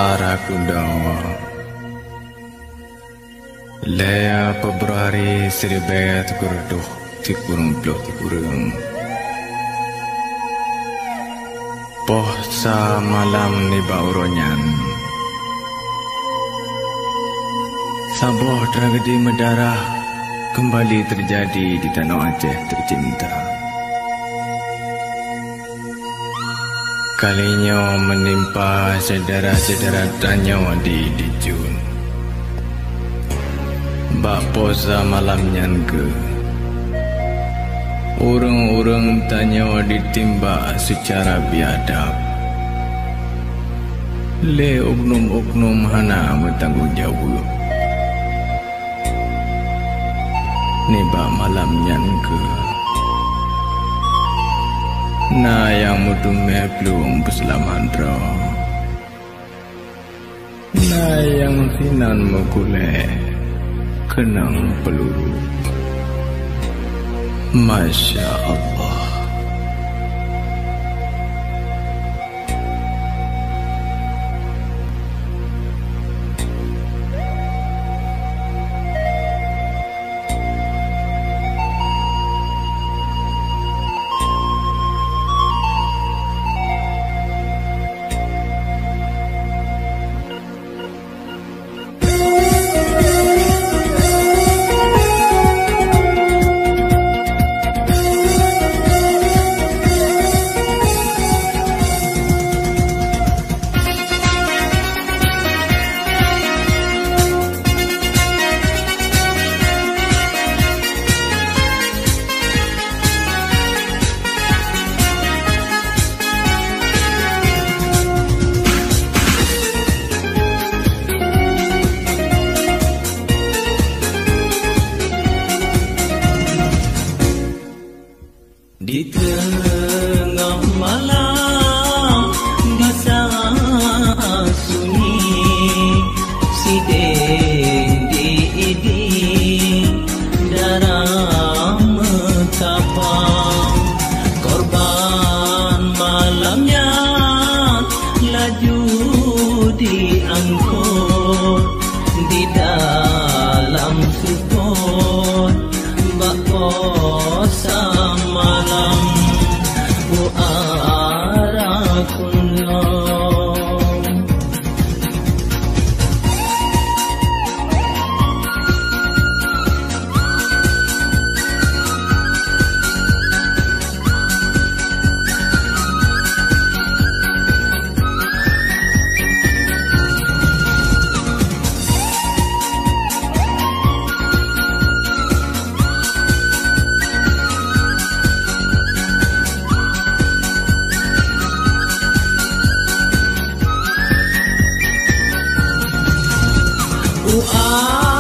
Arakundo Lea Februari 1930 Pohsa malam ni bauronyan Sabuh tragedi mendarah kembali terjadi di tanah Aceh tercinta. Kalinya menimpa saudara-saudara Tanyo di Dijun. Bak posa malamnya ke urang-urang Tanyo ditimbak secara biadab. Le oknum-oknum hana bertanggungjawab. Niba malamnya ke na yang mudume belum berselaman bro na yang sinan mukule kenang peluru. Masya Allah. Di tengah malam di saat sunyi si di darah metapang korban malamnya laju diangkut di dalam sukut bak posa malam bu arakundo.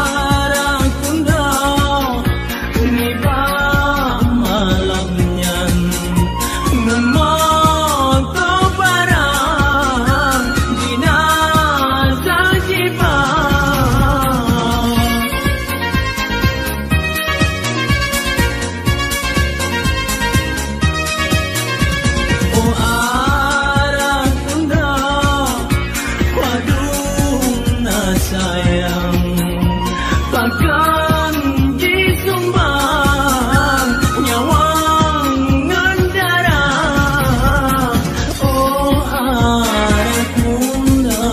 Arakundo niba malamnya memoto barang dinasa jiwa. Oh Arakundo waduna sayang bahkan disumbang nyawang darah. Oh Arakundo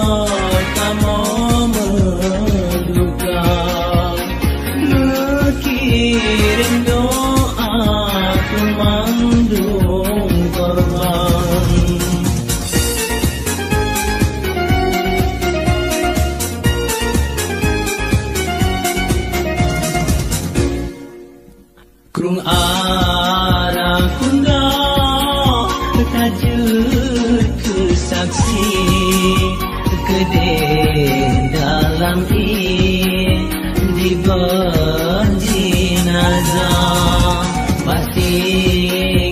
kamu menduga mengirim doa kumandung korban. Krung Arakundo tajud kesaksi gede dalam di berjenazah pasti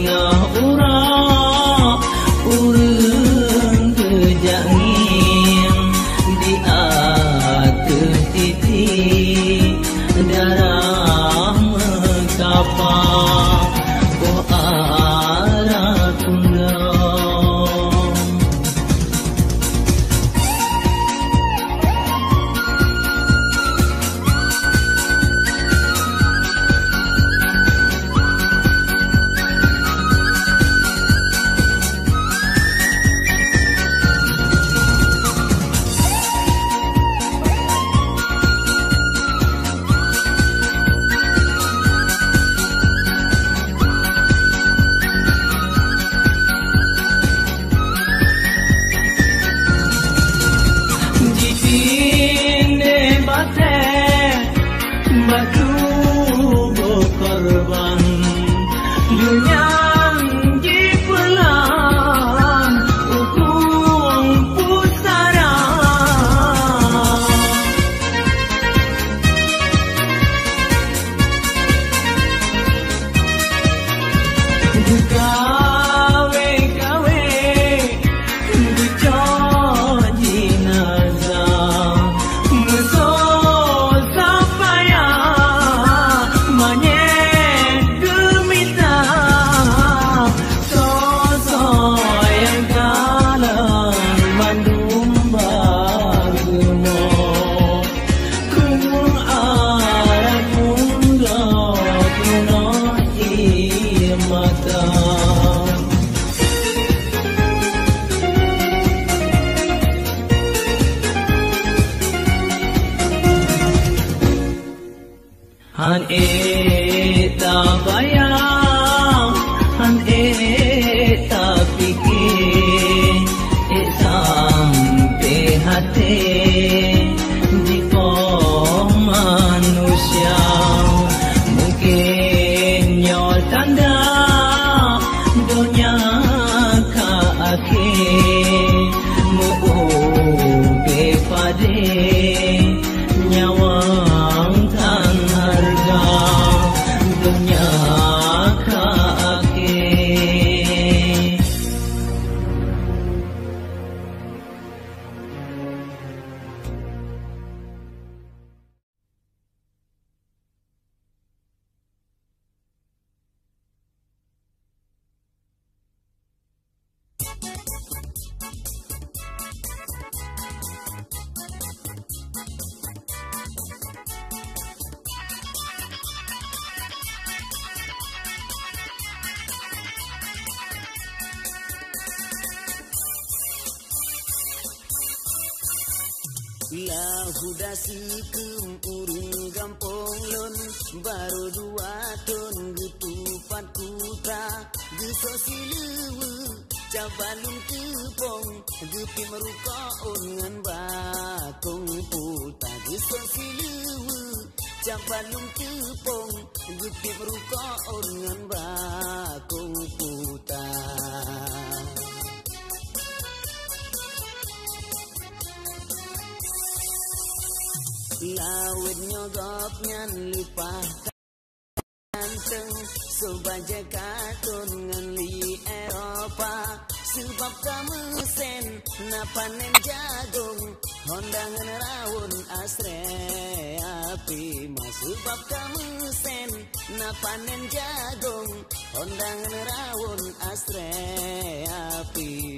ngurang urang kejangin di akhir titik darah mengkapar. Oh Arakundo Han ta bayang, han ta fikir, sampai hati di kau manusia. Mungkin nyor tanda dunia ka akhir muube pade nyawang tan harga dunia ka akhir. Lahu dah sekem urung gampong lon baru 2 ton getupat kuta geso silewe cabalun kepong gepi meruka ngan bakong puta geso silewe cabalun kepong gepi meruka ngan bakong puta. Lawit nyogop ngan lupa kanteng sobaja katon ngan li Eropa sebab kamu sen na panen jagung Honda ngan rawon asre api sebab kamu sen na panen jagung Honda ngan rawon asre api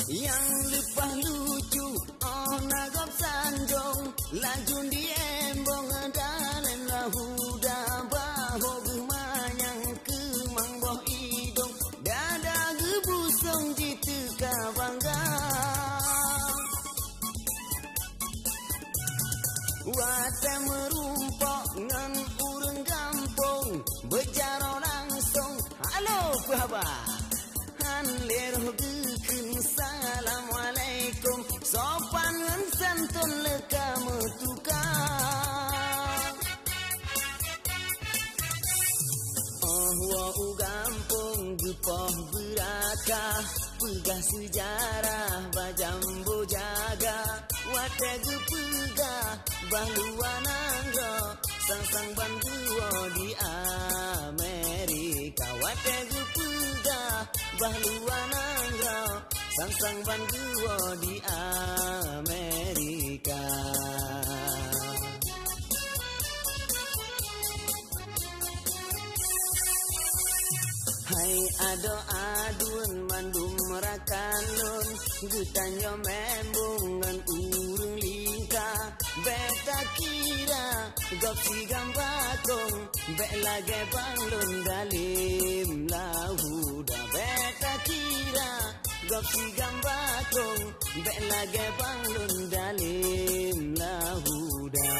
yang lepah lucu oh nagap sanjong lajun di embong dalam lahuda baho gemanyang kemang boh idong dada gebusong di teka bangga wate merumpok ngan urang gampong bejaro langsung halo pahaba han leroh Assalamualaikum sopan ngan santun leka metukang oh wau gampung gepoh berakah pegah sejarah bajambo jaga wate gepegah bahluan anggo sang-sang banduo di Amerika wate gepegah bahluan anggo sang-sang banduo di Amerika. Hai ado adun mandum merakanun gutanyo membungan urung lingka beta kira gop si gambakong be lage banglun dalim lahuda beta kira gop si gambakong be lage banglun dalim lahuda.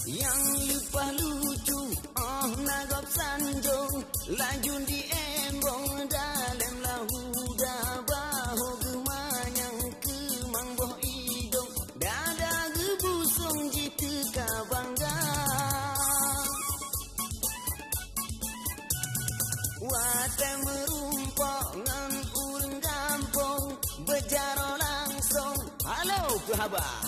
Yang lupa lucu oh nagop sanjong lajun di embong dalam lahuda baho gemanyang kemang boh idong dada gebusong jitu ka bangga wate merumpok ngan urang gampong Abah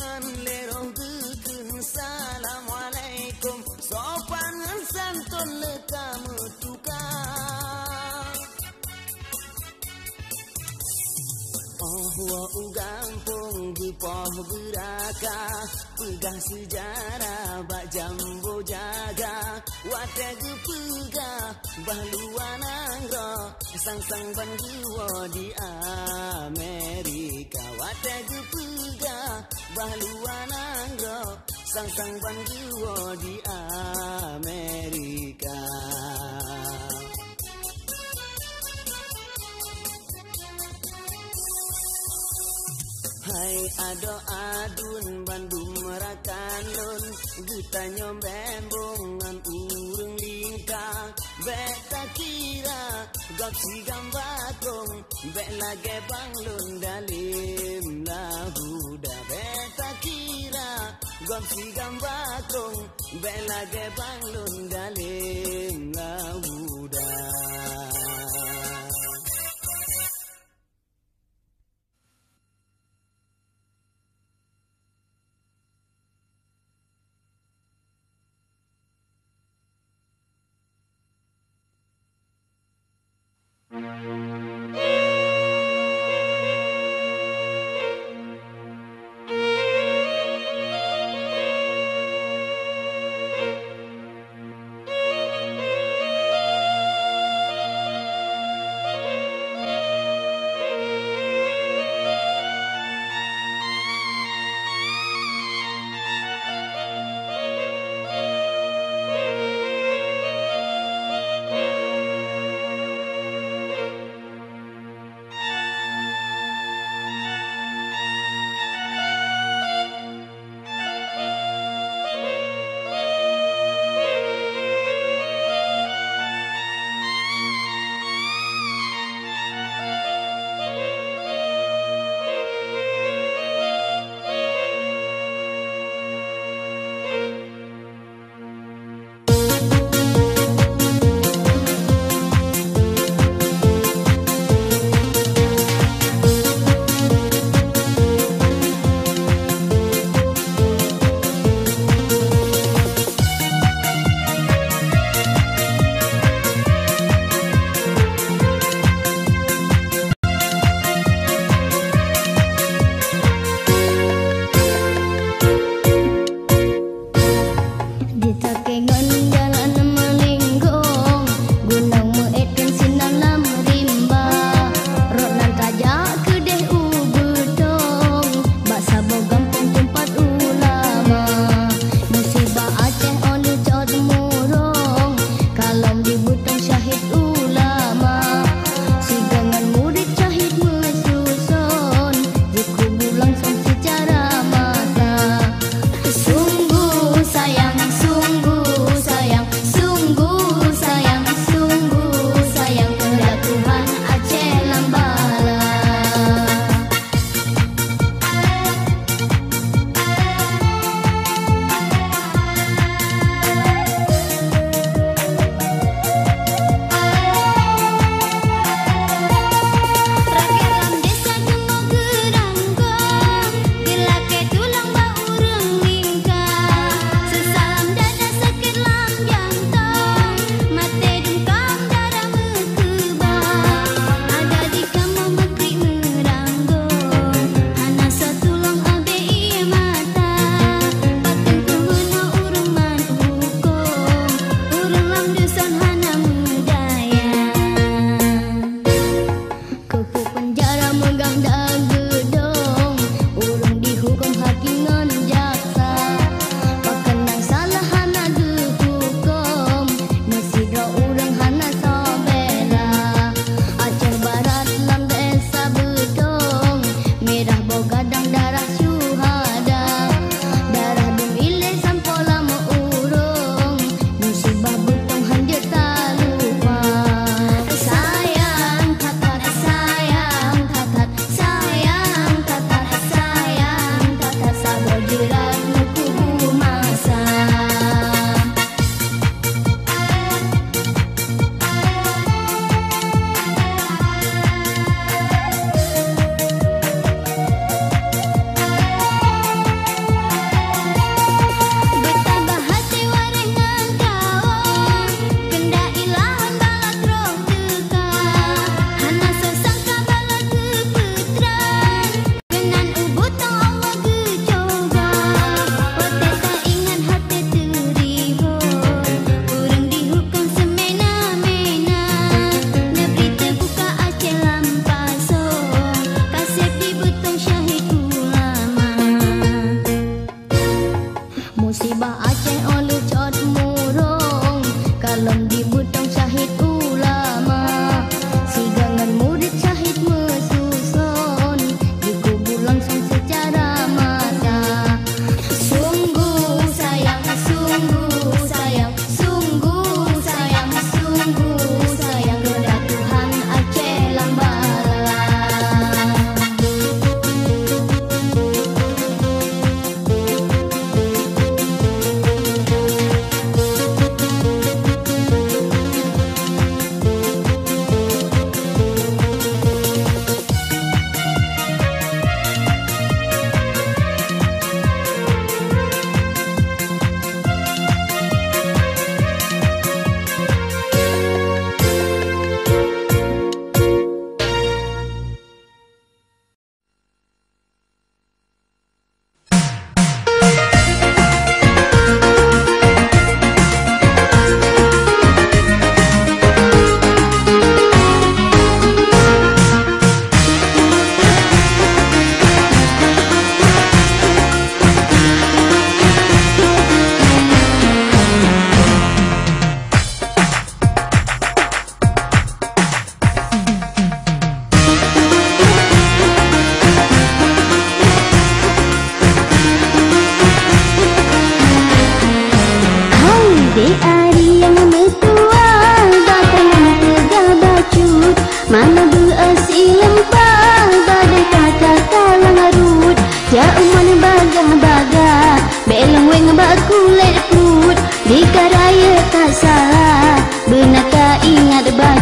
Anleroh deken Assalamualaikum Sopan ngan santun leka metuka Wa ugampung gepoh beraka Pegah sejarah bak jambo jaga Wate gepegah bahluan angro Sang-sang banduwa di Amerika Wate gepegah bahluan angro Sang-sang banduwa di Amerika Hai ado adun Bandung merakan lun Guta nyombembong ngan urung lingkang Beta kira gop si gambakong Bek lage bang lun dalim lahuda Beta kira gop si gambakong Bek lage bang lun dalim lahuda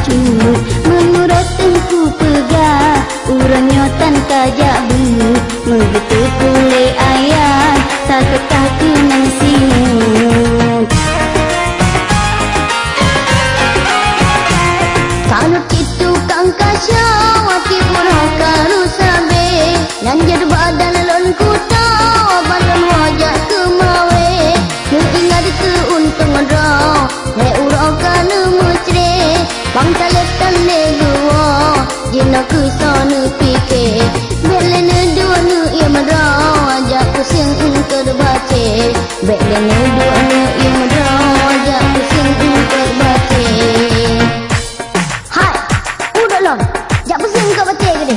bacut. Menurut tengku pegah urangnya tan kajak but. Begitu pule ayat tak ketah kenang sinut. Kalau itu kang kasya wati pura karu sabe nanjar badan lon kuta badan wajah kemawe nu ingat ke untung ro he uro kana mucre bang taletan le luo jina ku sonu pike bele ne dua nu ia mro ajak pusing terbace bele ne dua nu ia mro ajak pusing terbace. Jak pusing kau baca ke dia?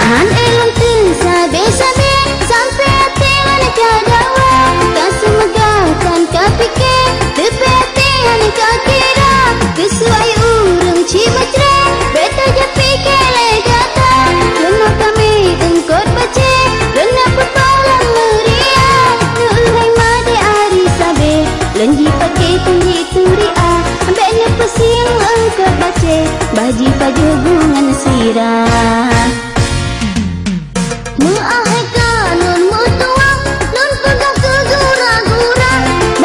Han elong tu sabe-sabe sampai hati mana kau dawa. Kau semegahkan kau fikir tepi hati mana kau kira. Kesuai urung cimacra beta je fikir lega. Kena kami engkau baca, kena pepalang meriah. Nuhai made ari sabe, lenji pakai tinggi turia. Ambeknya pusing engkau baca, baji paju bungan sirah. Muahai kanun mutua, nun pegang ke gura-gura.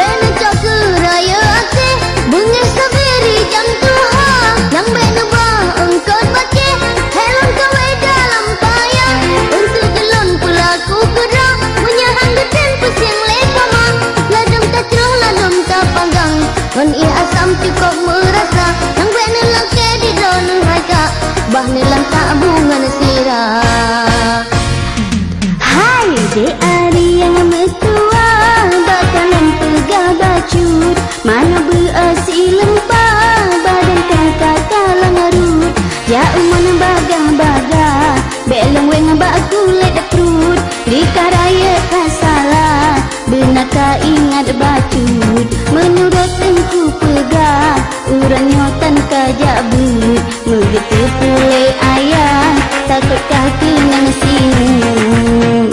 Bena cak ke raya ake, bunga saberi jam tuha. Yang bena bah engkau baca, helon kawe dalam payah. Untuk jelon pula ku gerak, menyahang geden pusing lepamang. Ladam tak cerah, ladam tak panggang. Ngon ia asam cukup merasa, yang bena langke di donu haika. Bah nelang tak bungan sirah. Hai de ari yang mestua, bakalan pegah bacut. Mana berasi lempah, badan kakak kalang arut. Jauh mana bagah-bagah, belong weng baku leda perut. Rika raya tak salah, benar tak ingat bacut. Menurut tengku pegah, urangnya tan kajak but. Begitu pule ayah, takutkah kenang sinut.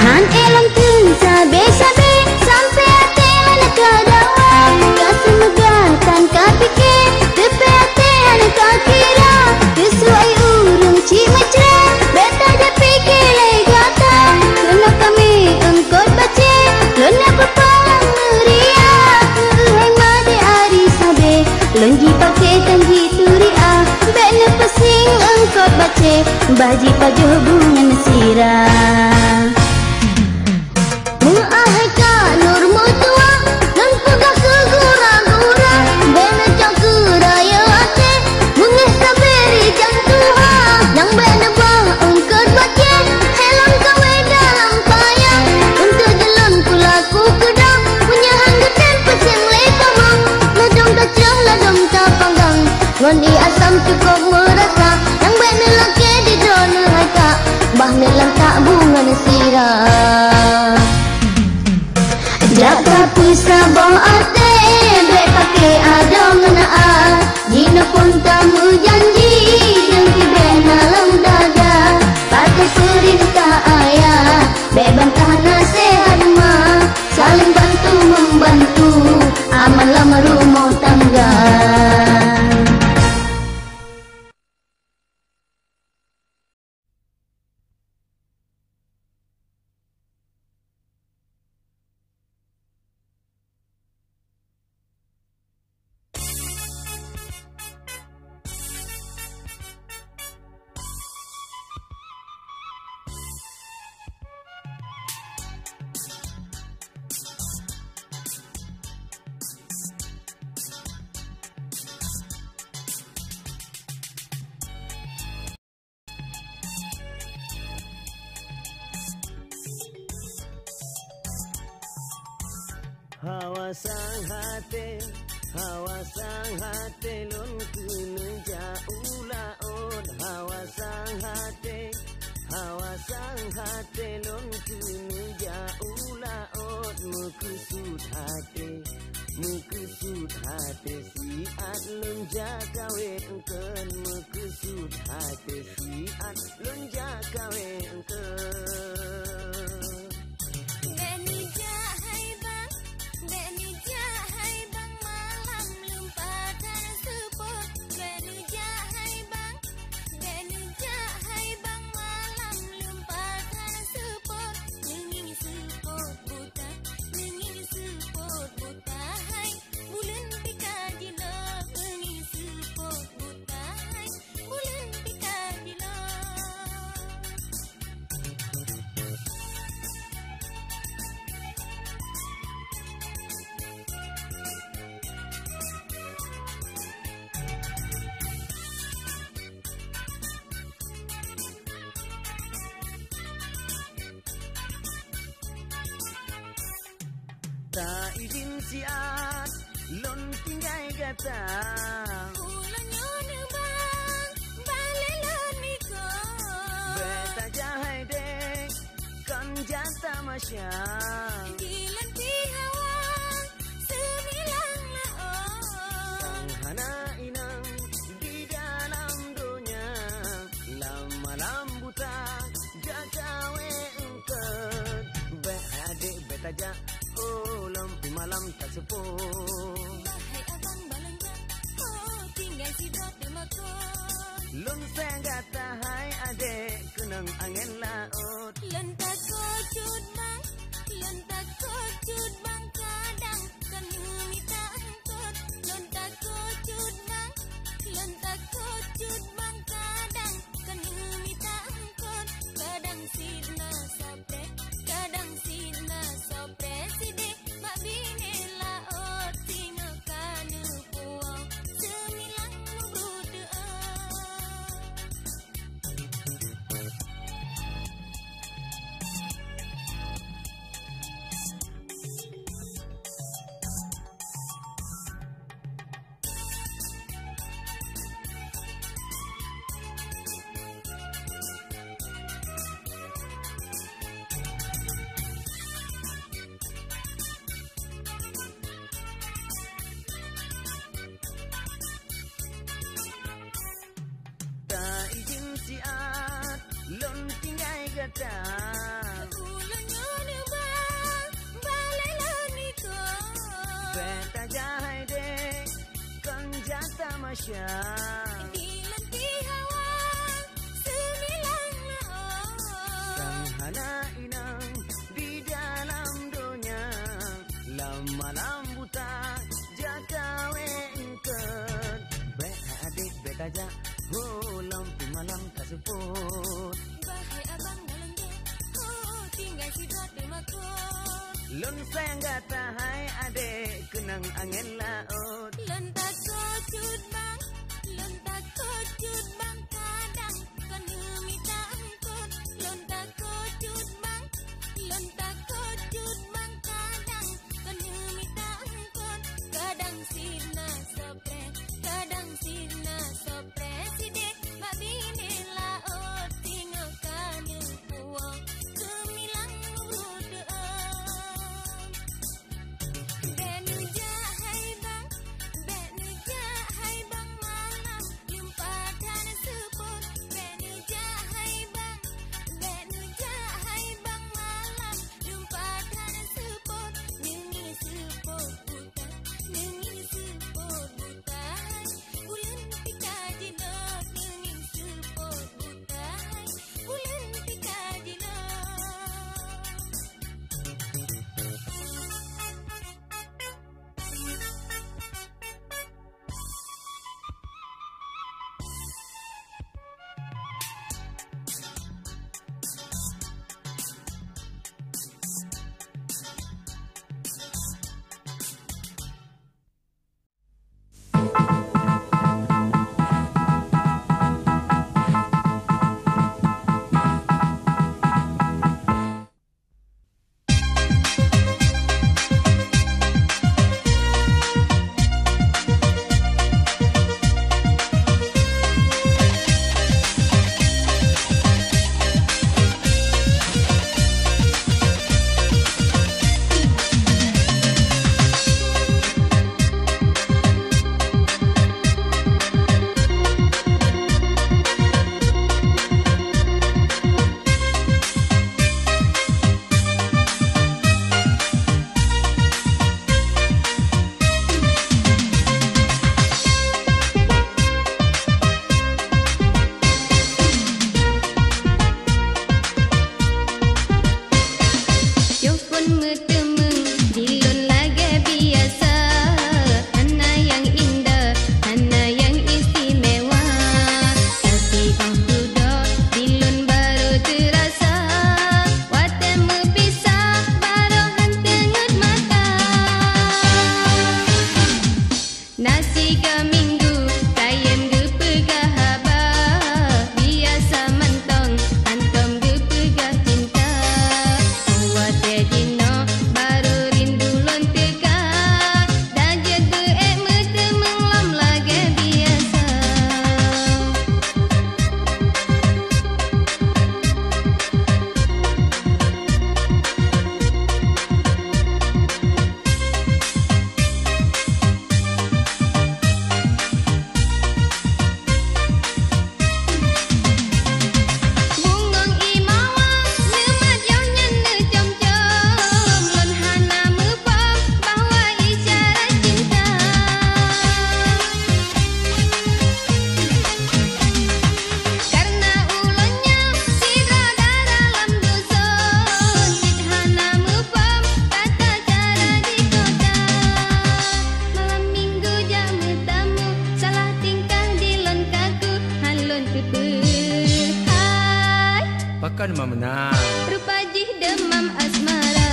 Han elong tun sabe-sabe sampai hati mana kau dawa. Kau semegahkan kau fikir tepi hati mana kau kira. Kesuai urung cimacra beta je fikir legata. Kena kami engkau baca, kena pepalang meriah. Hai made ari sabe, lenji pakai tanji turia. Bena pusing engkau baca, baji paju bungan sirah. Muahai kanur mutua, nun pegang ke gura-gura. Bena cak ke raya ake, bunga saberi jam tuha. Yang bena bah engkau baca, helon kawe dalam payah. Untuk jelon pula ku kedang, punya hanggetan pusing lepamang. Ladam tak cerah, ladam tak panggang. Ngon i asam cukup merasa, yang bena laki di drone haika. Bah nelang tak bungan sirah. Jaga pusat bong ate, bek pakai adong naa. Jina pun tamu janji, jengki bena lam dada. Pakai perintah ayah, bek bantah nasihat ma. Saling bantu membantu, aman lama rumah tangga. Hawa sang hati lon kena jaula od. Hawa sang hati lon kena jaula od. Mekesud hati siat lon jagawe engken. Mekesud hati siat lon jagawe engken. Tak izin siat lon tinggai gata. Ulangnya nebang balik loniku. Beta jahai dek kan jata masya. Gilan pihawa semilang laon. Sang hana inang di dalam dunia. Lama-lam buta jagawe engket. Be adik beta jah. Oh, lampu malam tak seput. Bahai abang balengga, oh tinggal sidot demakot. Lon senggata hai adek kenang angin laut. Lentak kocut bang kadang kan minta angkot. Lentak kocut bang kadang kan minta angkot. Kadang sina sopre side mak bini laot tinggal kanu puang semilang berdoa. Siat lon tinggai gata. Ulangnya nebang balik loniku. Beta jahai dek kan jata masya. Gilan pihawa semilang laon. Sang hana inang di dalam dunia. Lama-lam buta jagawe engket. Beta adik beta jah. Oh, lampu malam tak seput. Bahai abang balengga, oh tinggal sidot demakot. Lon sayang gata hai adek kenang angin laut. Lentak kocut bang kadang kan minta angkot. Lentak kocut bang kadang kan minta angkot. Kadang sina sopre side mak bini laot tinggal kanu puang semilang berdoa. Benu jahai bang malam lumpatan Pakan menang. Rupa jih demam asmara.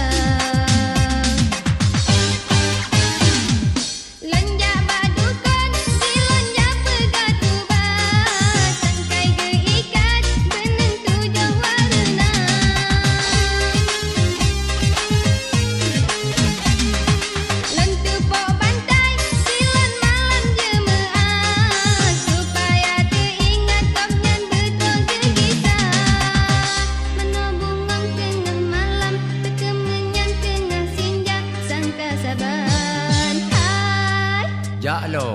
Lonjak badukan, si lonjak pegatubat. Sangkai geikat, beneng tujuh warna. Lentu pok bantai, si lon malam jemaah. Supaya teringat kopnyan betul gegisa. Menobungong tengah malam, terkemenyan tengah senja. Sangka saban, hai Jak lo.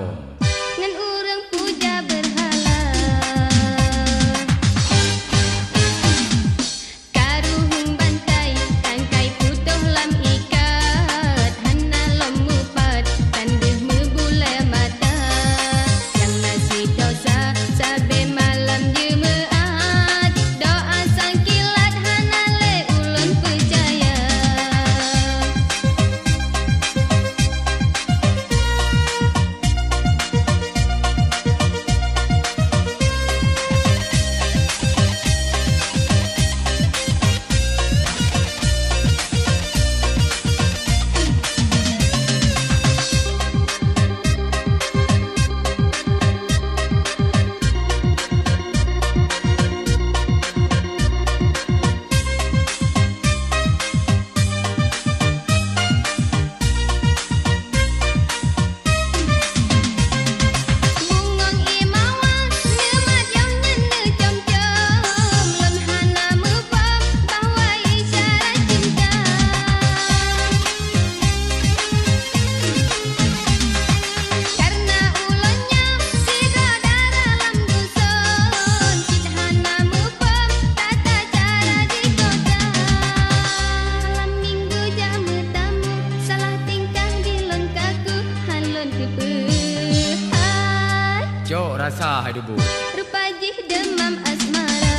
ngan urang puja berhala. Karuhung bantai, tangkai putuh lam ikat. Hana lemu pat, tandih membula mata. Yang nasi dosa, sabe malam jemaat. Doa sang kilat, hana le ulun percaya. Bungong imawan, nyemat yang nyene com-com. Lon hana mepam, bahwa isyarat cinta. Karena ulunnya, sidra dalam dusun. Cid hana mepam, tata cara di kota. Malam minggu jamu tamu, salah tingkah di lon kaku. Halon kepehai, Jok rasa hai debu. rupa jih demam asmara.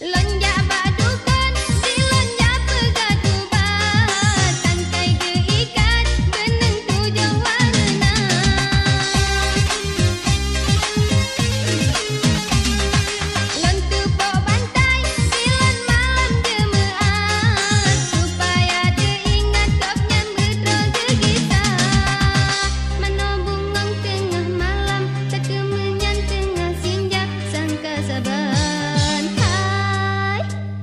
Lonjak badukan, si lonjak pegatubat. Tangkai geikat, beneng tujuh warna. Lentu pok bantai, si lon malam jemaat. Supaya teringat kopnyan betul gegisa. Menobungong tengah malam, terkemenyan tengah senja. Sangka saban, hai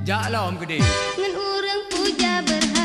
Jak lo om gede. ngan urang puja berhala.